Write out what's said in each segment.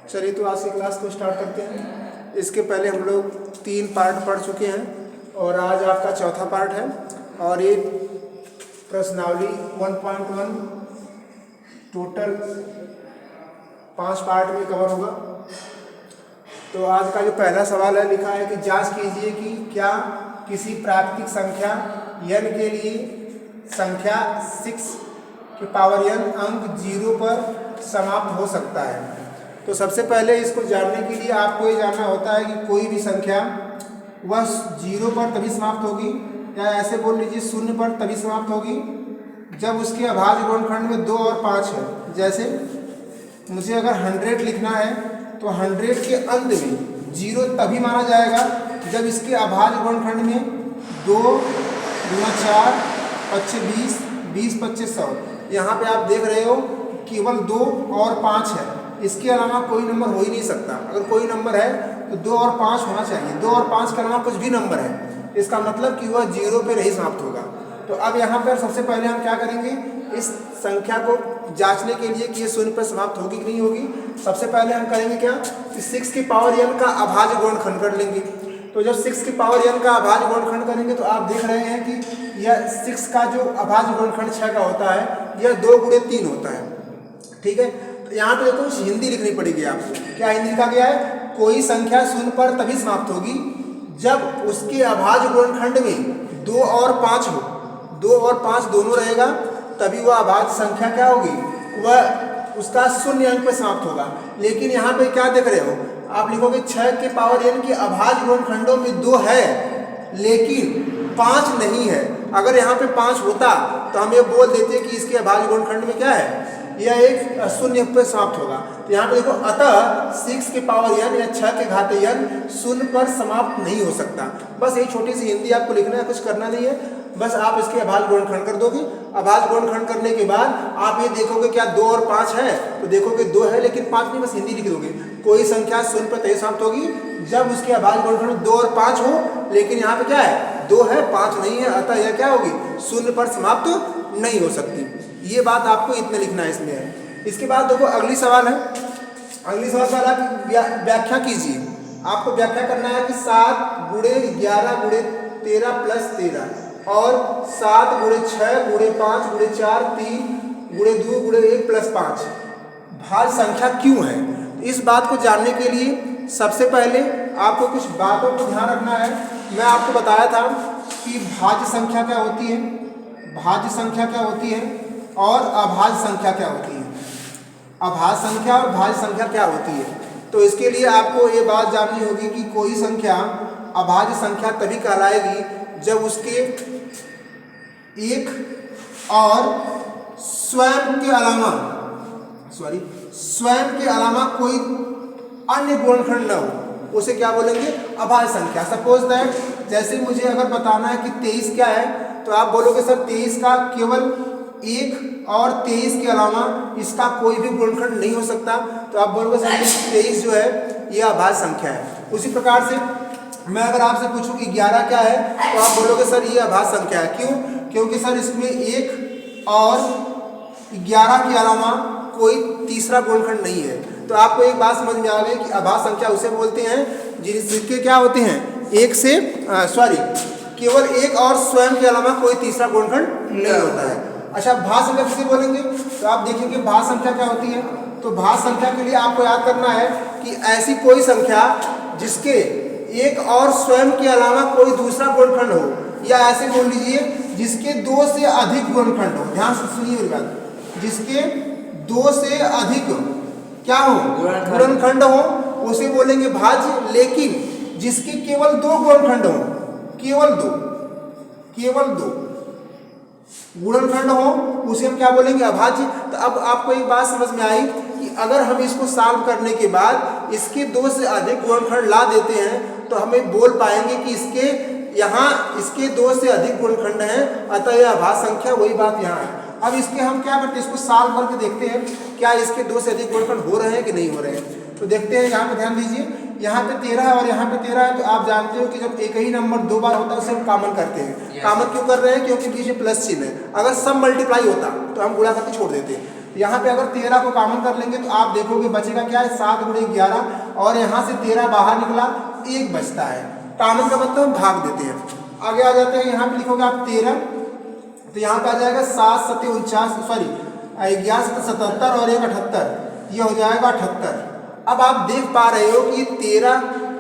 चलिए तो आज की क्लास को स्टार्ट करते हैं। इसके पहले हम लोग 3 पार्ट पढ़ चुके हैं और आज आपका चौथा पार्ट है और ये प्रश्नावली 1.1 टोटल 5 पार्ट में कवर होगा। तो आज का जो पहला सवाल है लिखा है कि जांच कीजिए कि क्या किसी प्राकृतिक संख्या n के लिए संख्या 6 की पावर n अंक 0 पर समाप्त हो सकता है। तो सबसे पहले इसको जानने के लिए आपको ये जानना होता है कि कोई भी संख्या वह 0 पर तभी समाप्त होगी, या ऐसे बोल लीजिए 0 पर तभी समाप्त होगी जब उसके अभाज्य गुणनखंड में 2 और 5 है। जैसे मुझे अगर 100 लिखना है तो 100 के अंत में 0 तभी माना जाएगा जब इसके अभाज्य गुणनखंड में 2 गुना 4 25 20 20 25 100। यहाँ पे आप देख रहे हो केवल 2 और 5 है, इसके अलावा कोई नंबर हो ही नहीं सकता। अगर कोई नंबर है तो 2 और 5 होना चाहिए, 2 और 5 के अलावा कुछ भी नंबर है, इसका मतलब कि वह 0 पे नहीं समाप्त होगा। तो अब यहाँ पर सबसे पहले हम क्या करेंगे, इस संख्या को जांचने के लिए कि ये 0 पर समाप्त होगी कि नहीं होगी। सबसे पहले हम करेंगे क्या कि 6 की पावर n का अभाज्य गुणनखंड कर लेंगे। तो जब 6 की पावर n का अभाज्य गुणनखंड करेंगे तो आप देख रहे हैं कि यह 6 का जो अभाज्य गुणनखंड 6 का होता है यह 2 गुणे 3 होता है। ठीक है, तो यहाँ पे देखो हिंदी लिखनी पड़ेगी आपको। क्या हिंदी लिखा गया है, कोई संख्या 0 पर तभी समाप्त होगी जब उसके अभाज्य गुणनखंड में 2 और 5 हो, 2 और 5 दोनों रहेगा तभी वह अभाज्य संख्या क्या होगी, वह उसका 0 अंक पे समाप्त होगा। लेकिन यहाँ पे क्या देख रहे हो आप, लिखोगे 6 के पावर n के अभाज्य गुणनखंडों में 2 है लेकिन 5 नहीं है। अगर यहाँ पे 5 होता तो हम ये बोल देते कि इसके अभाज्य गुणनखंड में क्या है, यह एक 0 पर समाप्त होगा। तो यहाँ पे देखो अतः 6 के पावर n या 6 के घात n 0 पर समाप्त नहीं हो सकता। बस यही छोटी सी हिंदी आपको लिखना है, कुछ करना नहीं है, बस आप इसके अभाज्य गुणनखंड कर दोगे। अभाज्य गुणनखंड करने के बाद आप ये देखोगे क्या 2 और 5 है, तो देखोगे 2 है लेकिन 5 नहीं, बस हिंदी लिख दोगे। कोई संख्या 0 पर तभी समाप्त होगी जब उसके अभाज्य गुणनखंड 2 और 5 हो, लेकिन यहाँ पे क्या है 2 है 5 नहीं है, अतः यह क्या होगी 0 पर समाप्त नहीं हो सकती। ये बात आपको इतने लिखना है इसमें है। इसके बाद देखो अगली सवाल है, अगली सवाल का व्याख्या कीजिए। आपको व्याख्या करना है कि 7 गुणे 11 गुणे 13 प्लस 13 और 7 गुणे 6 गुणे 5 गुणे 4 3 गुणे 2 गुणे 1 प्लस 5 भाज्य संख्या क्यों है। इस बात को जानने के लिए सबसे पहले आपको कुछ बातों को ध्यान रखना है। मैं आपको बताया था कि भाज्य संख्या क्या होती है, भाज्य संख्या क्या होती है और अभाज्य संख्या क्या होती है। अभाज्य संख्या और भाज्य संख्या क्या होती है, तो इसके लिए आपको ये बात जाननी होगी कि कोई संख्या अभाज्य संख्या तभी कहलाएगी जब उसके एक और स्वयं के अलावा कोई अन्य गुणनखंड न हो, उसे क्या बोलेंगे अभाज्य संख्या। सपोज दैट जैसे मुझे अगर बताना है कि 23 क्या है, तो आप बोलोगे सर 23 का केवल 1 और 23 के अलावा इसका कोई भी गुणनखंड नहीं हो सकता, तो आप बोलोगे सर 23 जो है ये अभाज्य संख्या है। उसी प्रकार से मैं अगर आपसे पूछूं कि 11 क्या है, तो आप बोलोगे सर ये अभाज्य संख्या है। क्यों, क्योंकि सर इसमें 1 और 11 के अलावा कोई तीसरा गुणनखंड नहीं है। तो आपको एक बात समझ में आ गई कि अभाज्य संख्या उसे बोलते हैं जिसके क्या होते हैं केवल 1 और स्वयं के अलावा कोई तीसरा गुणनखंड नहीं होता है। अच्छा, भाज्य संख्या किसे बोलेंगे, तो आप देखेंगे भाज्य संख्या क्या होती है। तो भाज्य संख्या के लिए आपको याद करना है कि ऐसी कोई संख्या जिसके 1 और स्वयं के अलावा कोई दूसरा गुणनखंड हो, या ऐसे बोल लीजिए जिसके 2 से अधिक गुणनखंड हो। ध्यान से सुनिए मेरी बात, जिसके 2 से अधिक क्या हो गुणनखंड हो उसे बोलेंगे भाज्य। लेकिन जिसके केवल 2 गुणनखंड हो, केवल दो गुणनखंड हो, उसे हम क्या बोलेंगे अभाज्य। तो अब आपको एक बात समझ में आई कि अगर हम इसको सॉल्व करने के बाद इसके 2 से अधिक गुणनखंड ला देते हैं तो हमें बोल पाएंगे कि इसके 2 से अधिक गुणनखंड हैं, अतः यह अभाज्य संख्या। वही बात यहाँ है। अब इसके हम क्या करते हैं, इसको सॉल्व करके देखते हैं क्या इसके 2 से अधिक गुणनखंड हो रहे हैं कि नहीं हो रहे हैं। तो देखते हैं, यहाँ पे ध्यान दीजिए, यहाँ पे 13 है और यहाँ पे 13 है। तो आप जानते हो कि जब एक ही नंबर 2 बार होता है उसे हम कॉमन करते हैं। कॉमन क्यों कर रहे हैं, क्योंकि बीच में प्लस चिन्ह है। अगर सब मल्टीप्लाई होता तो हम गुणा करके छोड़ देते। यहाँ पे अगर 13 को कॉमन कर लेंगे तो आप देखोगे बचेगा क्या है 7 गुणे 11 और यहाँ से 13 बाहर निकला 1 बचता है। कॉमन का मतलब हम भाग देते हैं। आगे आ जाते हैं, यहाँ पे लिखोगे आप 13 तो यहाँ पे आ जाएगा 7 सत्ते 49 सॉरी 11 सत्ते 77 और 1 78, ये हो जाएगा 78। अब आप देख पा रहे हो कि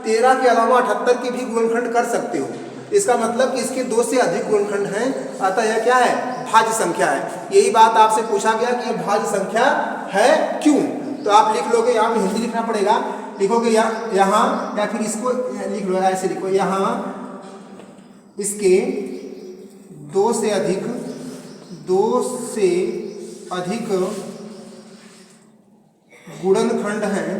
13 के अलावा 78 के भी गुणनखंड कर सकते हो। इसका मतलब कि इसके 2 से अधिक गुणनखंड हैं, अतः यह क्या है भाज्य संख्या है। यही बात आपसे पूछा गया कि यह भाज्य संख्या है क्यों, तो आप लिख लोगे, यहाँ पे हिंदी लिखना पड़ेगा, लिखोगे यहाँ या फिर इसको लिख लो, ऐसे लिखो, यहाँ इसके 2 से अधिक गुणनखंड हैं,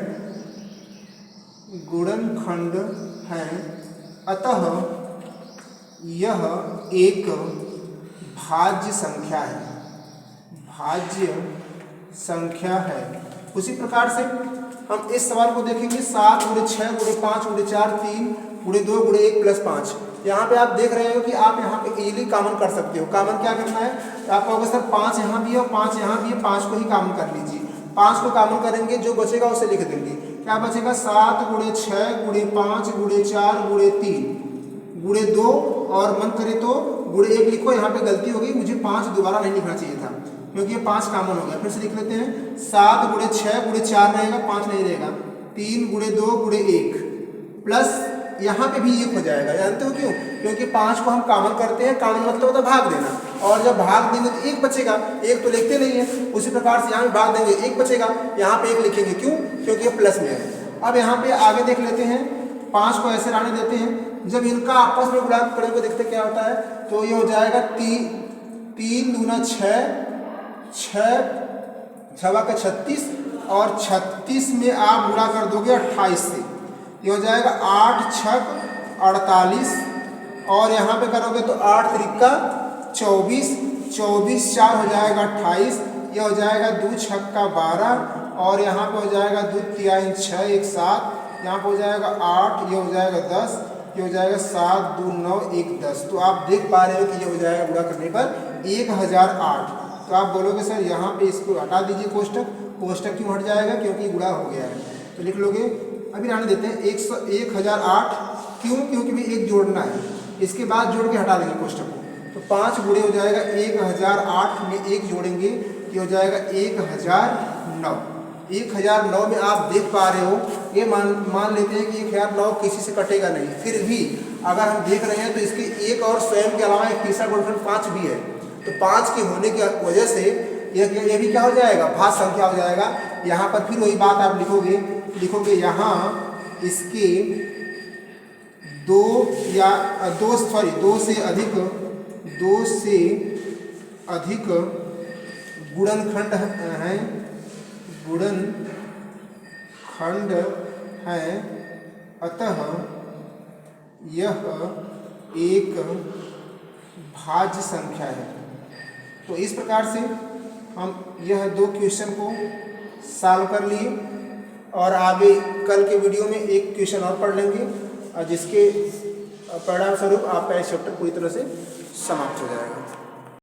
अतः यह एक भाज्य संख्या है। उसी प्रकार से हम इस सवाल को देखेंगे 7 गुणे 6 गुणे 5 गुणे 4 3 गुणे 2 गुणे 1 प्लस 5। यहाँ पे आप देख रहे हो कि आप यहाँ पे इजीली कॉमन कर सकते हो। कॉमन क्या करना है, तो आप कहोगे सर 5 यहाँ भी है और 5 यहाँ भी है, 5 को ही कॉमन कर लीजिए। 5 को कॉमन करेंगे, जो बचेगा उसे लिख देंगे। क्या बचेगा 7 गुणे 6 गुणे 5 गुणे 4 गुणे 3 गुणे 2 और मन करे तो गुणे 1 लिखो। यहाँ पे गलती हो गई, मुझे 5 दोबारा नहीं लिखना चाहिए था क्योंकि ये 5 कॉमन हो गया। फिर से लिख लेते हैं, 7 गुणे 6 गुणे 4 रहेगा, 5 नहीं रहेगा, 3 गुणे 2 गुणे 1 प्लस यहाँ पे भी 1 हो जाएगा। जानते हो क्यों? क्योंकि 5 को हम कॉमन करते हैं, कॉमन मतलब होता है भाग देना, और जब भाग देंगे तो 1 बचेगा, 1 तो लिखते नहीं है। उसी प्रकार से यहाँ भी भाग देंगे 1 बचेगा, यहाँ पे 1 लिखेंगे, क्यों? क्योंकि ये प्लस में है। अब यहाँ पे आगे देख लेते हैं, 5 को ऐसे रहने देते हैं, जब इनका आपस में गुणा करेंगे देखते क्या होता है, तो ये हो जाएगा 3 दूना 6 छवा का 36 और 36 में आप गुणा कर दोगे 28 से, ये हो जाएगा 8 छक 48 और यहाँ पे करोगे तो 8 त्रिका 24 24 4 हो जाएगा 28, ये हो जाएगा 2 छक का 12 और यहाँ पे हो जाएगा 2 तिहाई 6 1 7, यहाँ पे हो जाएगा 8, ये हो जाएगा 10, ये हो जाएगा 7 2 9 1 10। तो आप देख पा रहे हो कि ये हो जाएगा गुणा करने पर 1008। तो आप बोलोगे सर यहाँ पे इसको हटा दीजिए कोष्टक क्यों हट जाएगा, क्योंकि गुणा हो गया है। तो लिख लोगे, अभी रहने देते हैं 1008, क्यों? क्योंकि भी 1 जोड़ना है, इसके बाद जोड़ के हटा देंगे कोष्टक को। तो 5 गुणे हो जाएगा 1008 में 1 जोड़ेंगे, ये हो जाएगा 1009। 1009 में आप देख पा रहे हो, ये मान लेते हैं कि 1009 किसी से कटेगा नहीं। फिर भी अगर हम देख रहे हैं तो इसके एक और स्वयं के अलावा एक तीसरा गुणनखंड 5 भी है, तो 5 के होने की वजह से ये भी क्या हो जाएगा, भाज्य संख्या हो जाएगा। यहाँ पर फिर वही बात आप लिखोगे यहाँ इसके 2 से अधिक गुणनखंड हैं, अतः यह एक भाज्य संख्या है। तो इस प्रकार से हम यह 2 क्वेश्चन को सॉल्व कर लिए और आगे कल के वीडियो में एक क्वेश्चन और पढ़ लेंगे, जिसके परिणाम स्वरूप आपका यह चैप्टर पूरी तरह से समाप्त हो जाएगा।